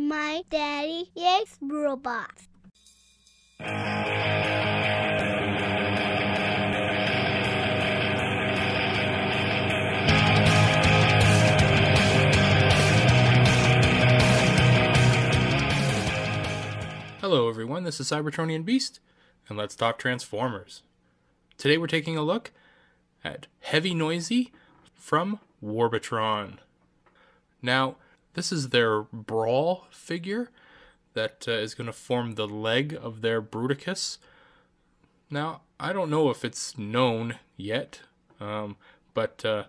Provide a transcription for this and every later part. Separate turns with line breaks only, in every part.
My daddy is robots.
Hello everyone, this is Cybertronianbeast, and let's talk Transformers. Today we're taking a look at Heavy Noisy from Warbotron. Now, this is their Brawl figure that is going to form the leg of their Bruticus. Now, I don't know if it's known yet, but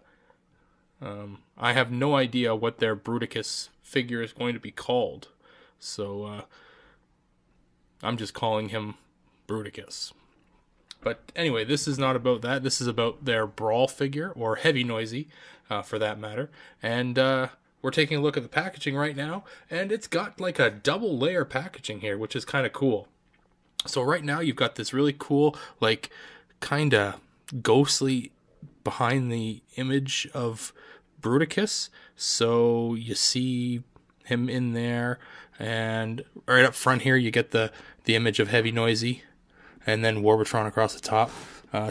I have no idea what their Bruticus figure is going to be called. So, I'm just calling him Bruticus. But anyway, this is not about that. This is about their Brawl figure, or Heavy Noisy, for that matter. And we're taking a look at the packaging right now, and it's got like a double layer packaging here, which is kind of cool. So right now you've got this really cool, like, kind of ghostly behind the image of Bruticus. So you see him in there, and right up front here you get the image of Heavy Noisy, and then Warbotron across the top.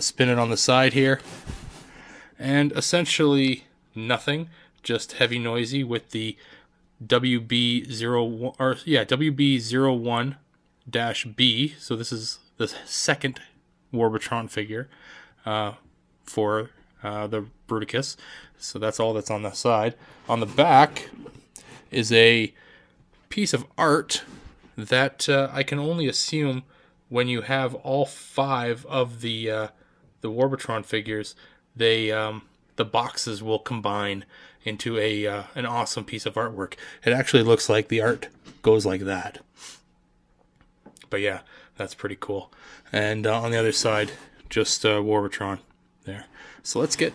Spin it on the side here, and essentially nothing, just Heavy Noisy with the WB01-B. So this is the second Warbotron figure for the Bruticus. So that's all that's on the side. On the back is a piece of art that I can only assume when you have all 5 of the Warbotron figures, the boxes will combine into an awesome piece of artwork. It actually looks like the art goes like that. But yeah, that's pretty cool. And on the other side, just Warbotron there. So let's get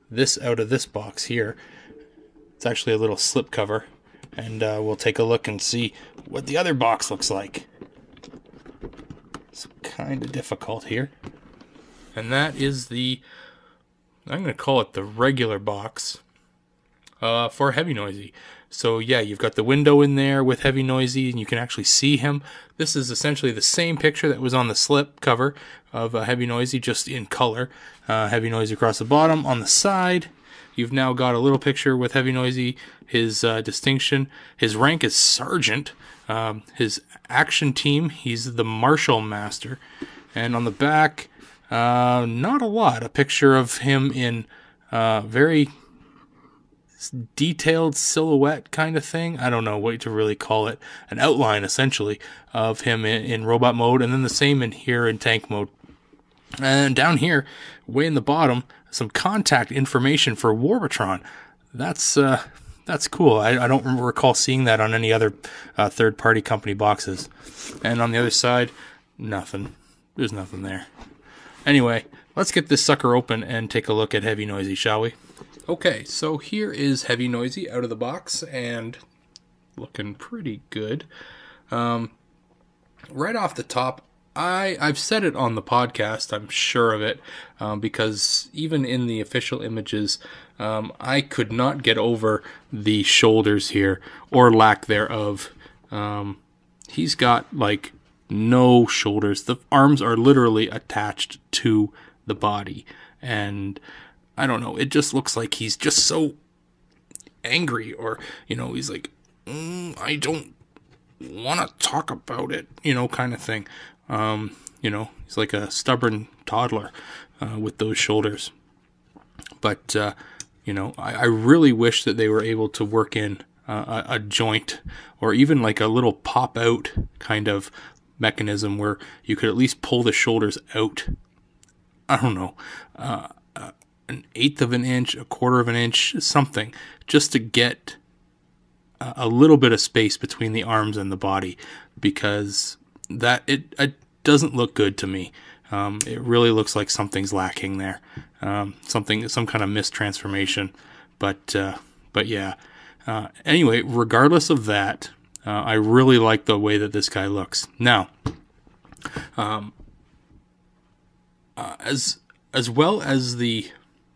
this out of this box here. It's actually a little slip cover. And we'll take a look and see what the other box looks like. It's kind of difficult here. And that is I'm going to call it the regular box for Heavy Noisy. So yeah, you've got the window in there with Heavy Noisy, and you can actually see him. This is essentially the same picture that was on the slip cover of Heavy Noisy, just in color. Heavy Noisy across the bottom. On the side, you've now got a little picture with Heavy Noisy, his distinction. His rank is Sergeant. His action team, he's the Marshal Master. And on the back, not a lot. A picture of him in very detailed silhouette kind of thing. I don't know what to really call it. An outline, essentially, of him in robot mode. And then the same in here in tank mode. And down here, way in the bottom, some contact information for Warbotron. That's cool. I don't recall seeing that on any other third-party company boxes. And on the other side, nothing. There's nothing there. Anyway, let's get this sucker open and take a look at Heavy Noisy, shall we? Okay, so here is Heavy Noisy out of the box, and looking pretty good. Right off the top, I've said it on the podcast, I'm sure of it, because even in the official images, I could not get over the shoulders here, or lack thereof. He's got, like, no shoulders. The arms are literally attached to the body, and I don't know, it just looks like he's just so angry, or, he's like, I don't want to talk about it, kind of thing. He's like a stubborn toddler with those shoulders. But, I really wish that they were able to work in a joint, or even like a little pop-out kind of mechanism where you could at least pull the shoulders out. I don't know, an 1/8 of an inch, 1/4 of an inch, something, just to get a little bit of space between the arms and the body, because that it doesn't look good to me. It really looks like something's lacking there, some kind of mistransformation. But yeah. Anyway, regardless of that, I really like the way that this guy looks. Now, as well as the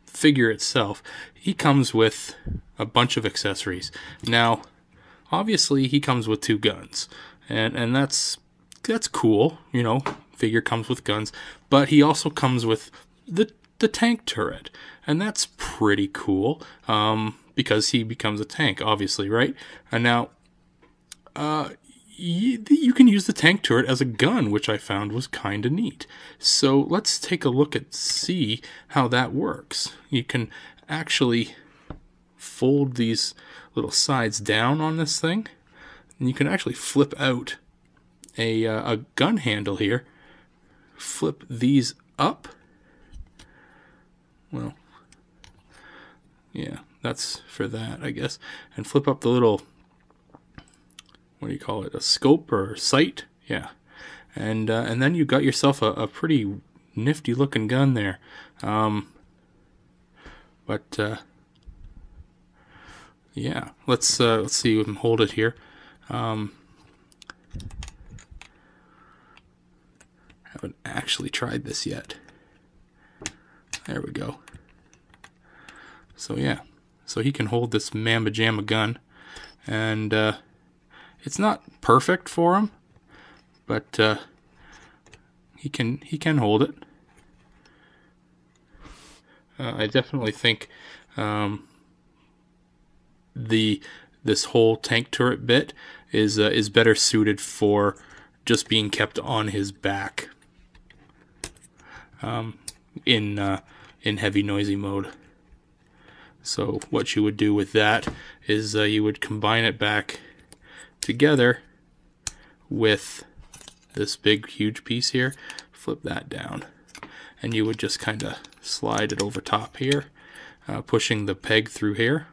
figure itself, he comes with a bunch of accessories. Now, obviously he comes with 2 guns, and that's cool, you know, figure comes with guns, but he also comes with the tank turret, and that's pretty cool, because he becomes a tank, obviously, right? And now, you can use the tank turret as a gun, which I found was kind of neat. So let's take a look and see how that works. You can actually fold these little sides down on this thing, and you can actually flip out a gun handle here. Flip these up. Well, yeah, that's for that, I guess. And flip up the little, what do you call it, a scope or sight? Yeah. And then you got yourself a pretty nifty looking gun there. Yeah, let's see, we can hold it here. Haven't actually tried this yet. There we go. So yeah, so he can hold this Mamba Jamma gun, and it's not perfect for him, but he can hold it. I definitely think this whole tank turret bit is better suited for just being kept on his back in heavy noisy mode. So what you would do with that is you would combine it back together with this big huge piece here, flip that down, and you would just kind of slide it over top here, pushing the peg through here.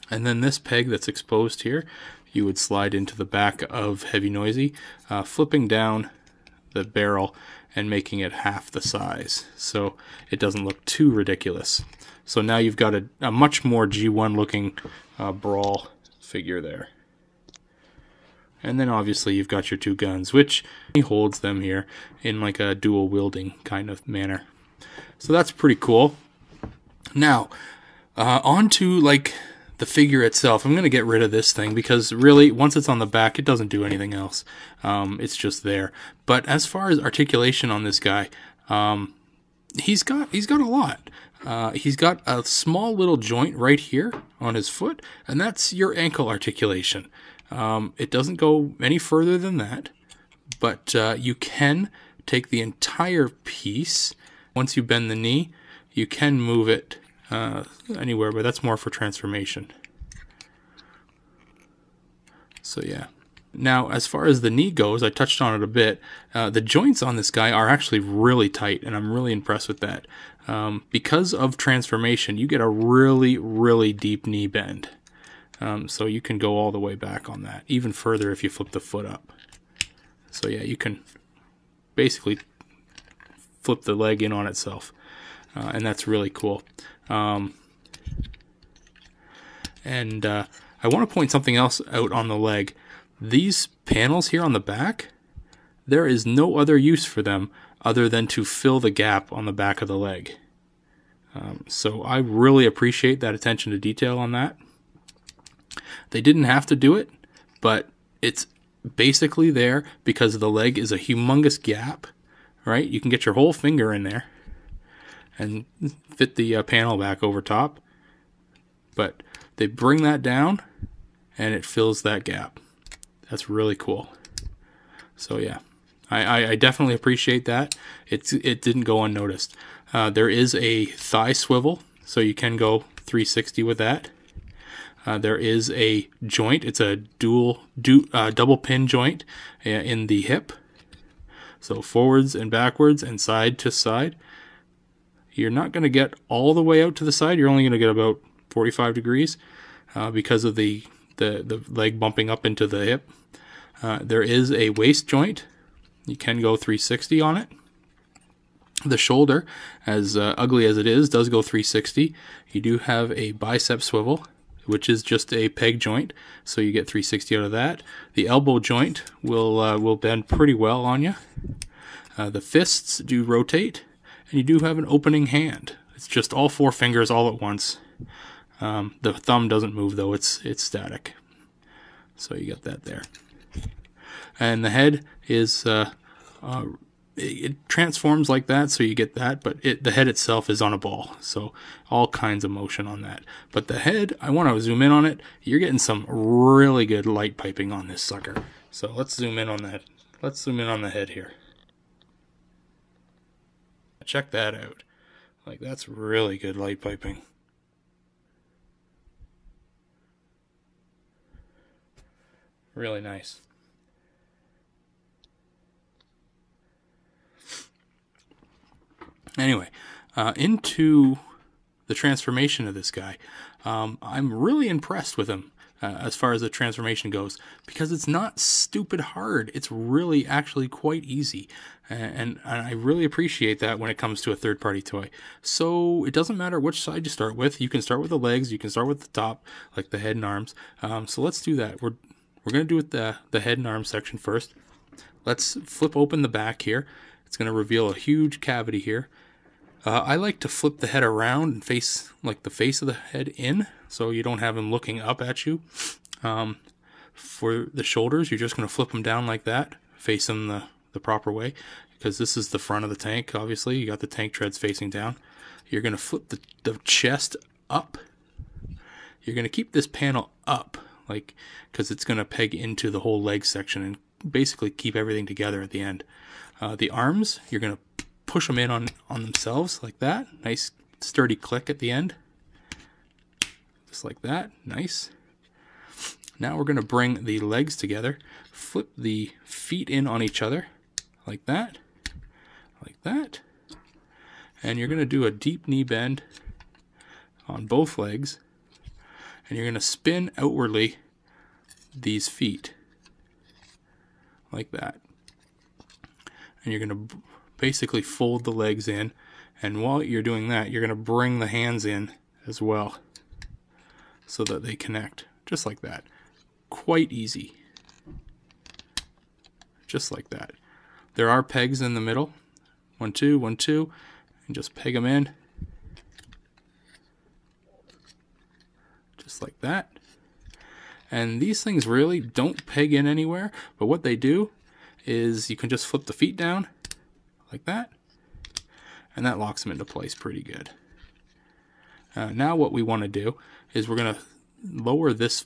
And then this peg that's exposed here, you would slide into the back of Heavy Noisy, flipping down the barrel and making it half the size, so it doesn't look too ridiculous. So now you've got a much more G1 looking Brawl figure there. And then obviously you've got your 2 guns, which he holds them here in like a dual wielding kind of manner. So that's pretty cool. Now, on to like the figure itself. I'm going to get rid of this thing because really, once it's on the back, it doesn't do anything else. It's just there. But as far as articulation on this guy, he's got a lot. He's got a small little joint right here on his foot, and that's your ankle articulation. It doesn't go any further than that, but you can take the entire piece. Once you bend the knee, you can move it anywhere, but that's more for transformation. So yeah. Now, as far as the knee goes, I touched on it a bit. The joints on this guy are actually really tight, and I'm really impressed with that. Because of transformation, you get a really, really deep knee bend. So you can go all the way back on that, even further if you flip the foot up. So yeah, you can basically flip the leg in on itself, and that's really cool. I want to point something else out on the leg. These panels here on the back, there is no other use for them other than to fill the gap on the back of the leg. So I really appreciate that attention to detail on that. They didn't have to do it, but it's basically there because the leg is a humongous gap, right? You can get your whole finger in there and fit the panel back over top, but they bring that down and it fills that gap. That's really cool. So yeah, I definitely appreciate that. It didn't go unnoticed. There is a thigh swivel, so you can go 360 with that. There is a joint. It's a double pin joint in the hip. So forwards and backwards and side to side. You're not going to get all the way out to the side. You're only going to get about 45 degrees because of the leg bumping up into the hip. There is a waist joint. You can go 360 on it. The shoulder, as ugly as it is, does go 360. You do have a bicep swivel, which is just a peg joint, so you get 360 out of that. The elbow joint will bend pretty well on you. The fists do rotate, and you do have an opening hand. It's just all 4 fingers all at once. The thumb doesn't move though, it's static. So you got that there. And the head is it transforms like that, so you get that, but the head itself is on a ball, so all kinds of motion on that. But the head, I want to zoom in on it. You're getting some really good light piping on this sucker. So let's zoom in on that. Let's zoom in on the head here. Check that out. Like, that's really good light piping. Really nice. Anyway, into the transformation of this guy. I'm really impressed with him as far as the transformation goes, because it's not stupid hard. It's really actually quite easy. And I really appreciate that when it comes to a third-party toy. So it doesn't matter which side you start with. You can start with the legs, you can start with the top, like the head and arms. So let's do that. We're going to do it the head and arm section first. Let's flip open the back here. It's going to reveal a huge cavity here. I like to flip the head around and face, like the face of the head in, so you don't have him looking up at you. For the shoulders, you're just going to flip them down like that, face them the proper way, because this is the front of the tank, obviously. You got the tank treads facing down. You're going to flip the chest up. You're going to keep this panel up, like, because it's going to peg into the whole leg section and basically keep everything together at the end. The arms, you're going to push them in on themselves like that. Nice sturdy click at the end. Just like that. Nice. Now we're going to bring the legs together. Flip the feet in on each other like that. Like that. And you're going to do a deep knee bend on both legs. And you're going to spin outwardly these feet like that. And you're going to basically fold the legs in, and while you're doing that, you're going to bring the hands in as well so that they connect, just like that. Quite easy. Just like that. There are pegs in the middle. 1, 2, 1, 2, and just peg them in. Just like that. And these things really don't peg in anywhere, but what they do is you can just flip the feet down like that, and that locks them into place pretty good. Now what we want to do is we're going to lower this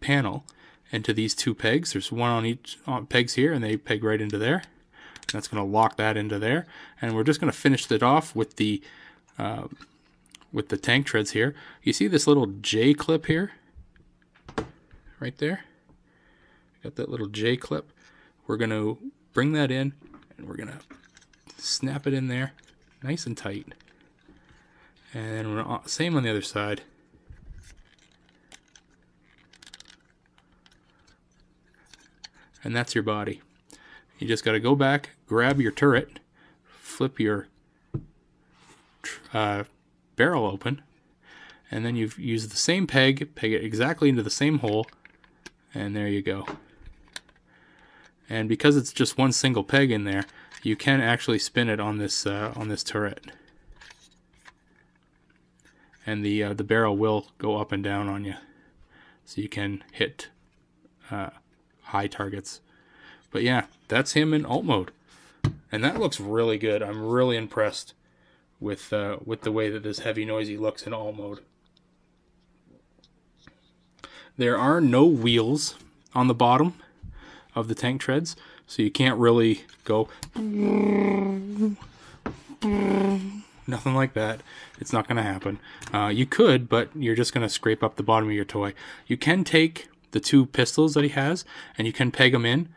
panel into these two pegs. There's one on each pegs here, and they peg right into there. And that's going to lock that into there, and we're just going to finish it off with the tank treads here. You see this little J clip here, right there. Got that little J clip. We're going to bring that in, and we're going to snap it in there nice and tight. And we're same on the other side. And that's your body. You just got to go back, grab your turret, flip your barrel open, and then you've used the same peg it exactly into the same hole, and there you go. And because it's just one single peg in there, you can actually spin it on this turret, and the barrel will go up and down on you, so you can hit high targets. But yeah, that's him in alt mode, and that looks really good. I'm really impressed with the way that this Heavy Noisy looks in alt mode. There are no wheels on the bottom of the tank treads, so you can't really go nothing like that. It's not going to happen. You could, but you're just going to scrape up the bottom of your toy. You can take the two pistols that he has, and you can peg them in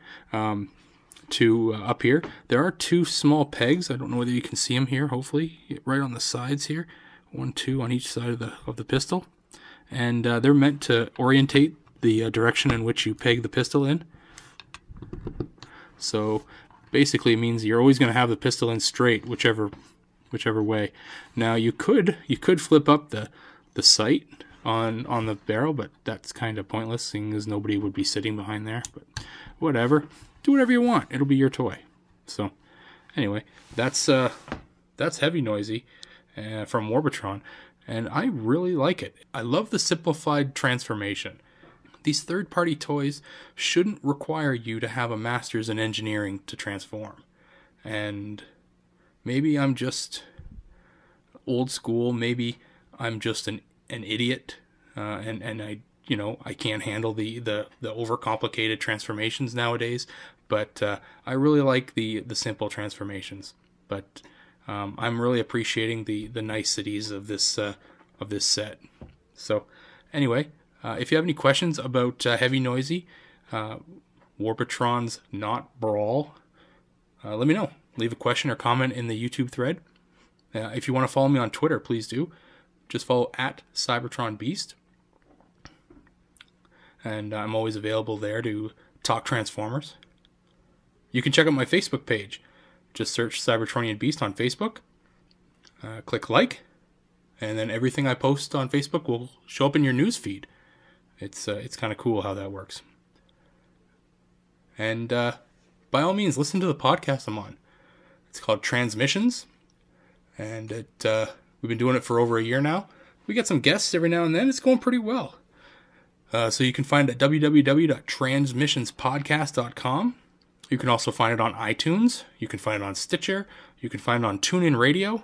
to up here. There are two small pegs. I don't know whether you can see them here, hopefully, right on the sides here. 1, 2 on each side of the pistol. And they're meant to orientate the direction in which you peg the pistol in. So basically it means you're always going to have the pistol in straight, whichever way. Now you could flip up the sight on the barrel, but that's kind of pointless, seeing as nobody would be sitting behind there. But whatever, do whatever you want. It'll be your toy. So anyway, that's Heavy Noisy from Warbotron, and I really like it. I love the simplified transformation. These third-party toys shouldn't require you to have a master's in engineering to transform. And maybe I'm just old school, maybe I'm just an idiot, and I can't handle the overcomplicated transformations nowadays, but I really like the simple transformations. But I'm really appreciating the niceties of this set. So anyway, if you have any questions about Heavy Noisy, Warbotron's not Brawl, let me know. Leave a question or comment in the YouTube thread. If you want to follow me on Twitter, please do. Just follow at Cybertronianbeast. And I'm always available there to talk Transformers. You can check out my Facebook page. Just search Cybertronianbeast on Facebook. Click like. And then everything I post on Facebook will show up in your news feed. It's kind of cool how that works. And by all means, listen to the podcast I'm on. It's called Transmissions. And we've been doing it for over a year now. We get some guests every now and then. It's going pretty well. So you can find it at www.transmissionspodcast.com. You can also find it on iTunes. You can find it on Stitcher. You can find it on TuneIn Radio.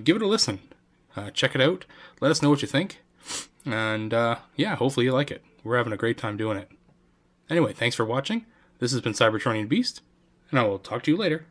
Give it a listen. Check it out. Let us know what you think. And yeah, hopefully you like it. We're having a great time doing it. Anyway, thanks for watching. This has been Cybertronianbeast, and I will talk to you later.